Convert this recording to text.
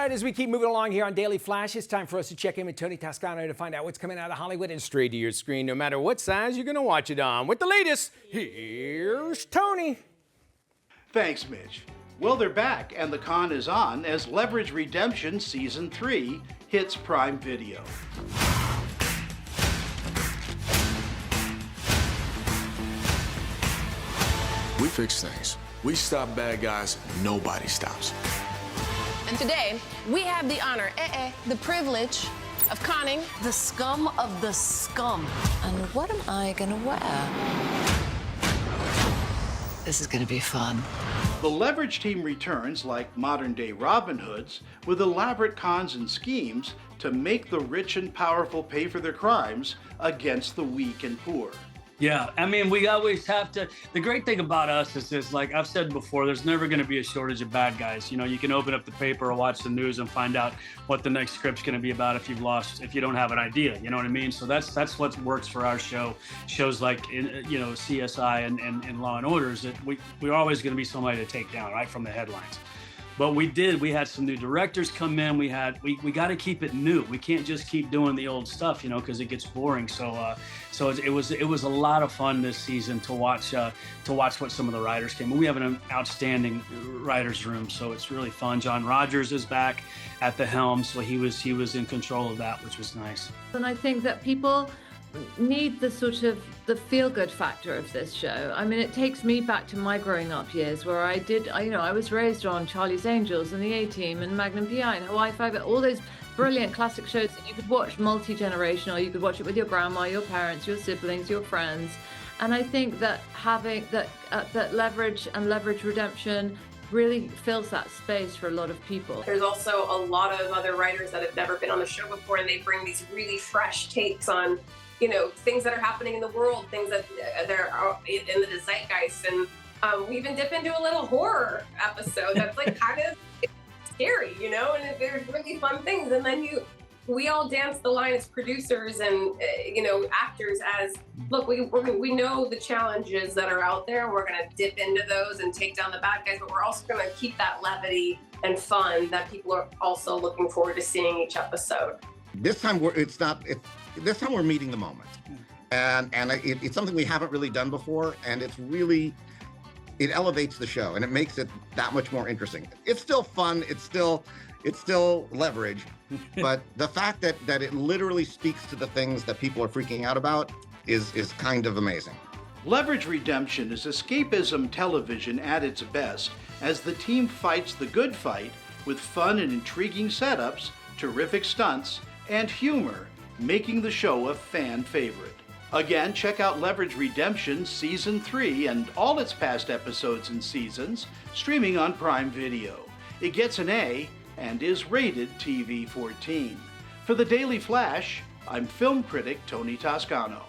right, as we keep moving along here on Daily Flash, it's time for us to check in with Tony Toscano to find out what's coming out of Hollywood and straight to your screen, no matter what size you're going to watch it on. With the latest, here's Tony. Thanks, Mitch. Well, they're back, and the con is on as Leverage Redemption Season 3 hits Prime Video. We fix things. We stop bad guys. Nobody stops. And today, we have the honor, the privilege of conning the scum of the scum. And what am I gonna wear? This is gonna be fun. The Leverage team returns like modern-day Robin Hoods with elaborate cons and schemes to make the rich and powerful pay for their crimes against the weak and poor. Yeah, I mean, we always have to. The great thing about us is this, like I've said before, there's never going to be a shortage of bad guys. You know, you can open up the paper or watch the news and find out what the next script's going to be about if you don't have an idea. You know what I mean? So that's what works for our show. Shows like, CSI and Law and Order is that we're always going to be somebody to take down, right from the headlines. But we had some new directors come in. We got to keep it new. We can't just keep doing the old stuff, because it gets boring. So it was a lot of fun this season to watch what some of the writers came. We have an outstanding writers room, so it's really fun. John Rogers is back at the helm, so he was in control of that, which was nice. And I think that people need the feel-good factor of this show. I mean, it takes me back to my growing up years where I was raised on Charlie's Angels and the A-Team and Magnum PI and Hawaii Five, all those brilliant classic shows that you could watch multi-generational. You could watch it with your grandma, your parents, your siblings, your friends. And I think that having that Leverage and Leverage Redemption really fills that space for a lot of people. There's also a lot of other writers that have never been on the show before, and they bring these really fresh takes on things that are happening in the world, things that are in the zeitgeist. And we even dip into a little horror episode that's like kind of scary, and there's really fun things. And then we all dance the line as producers and, actors as, look, we know the challenges that are out there. We're going to dip into those and take down the bad guys, but we're also going to keep that levity and fun that people are also looking forward to seeing each episode. This time this time we're meeting the moment, and it's something we haven't really done before, and it elevates the show and it makes it that much more interesting. It's still fun, it's still Leverage, but the fact that it literally speaks to the things that people are freaking out about is kind of amazing. Leverage Redemption is escapism television at its best as the team fights the good fight with fun and intriguing setups, terrific stunts, and humor, making the show a fan favorite. Again, check out Leverage Redemption Season 3 and all its past episodes and seasons, streaming on Prime Video. It gets an A and is rated TV-14. For the Daily Flash, I'm film critic Tony Toscano.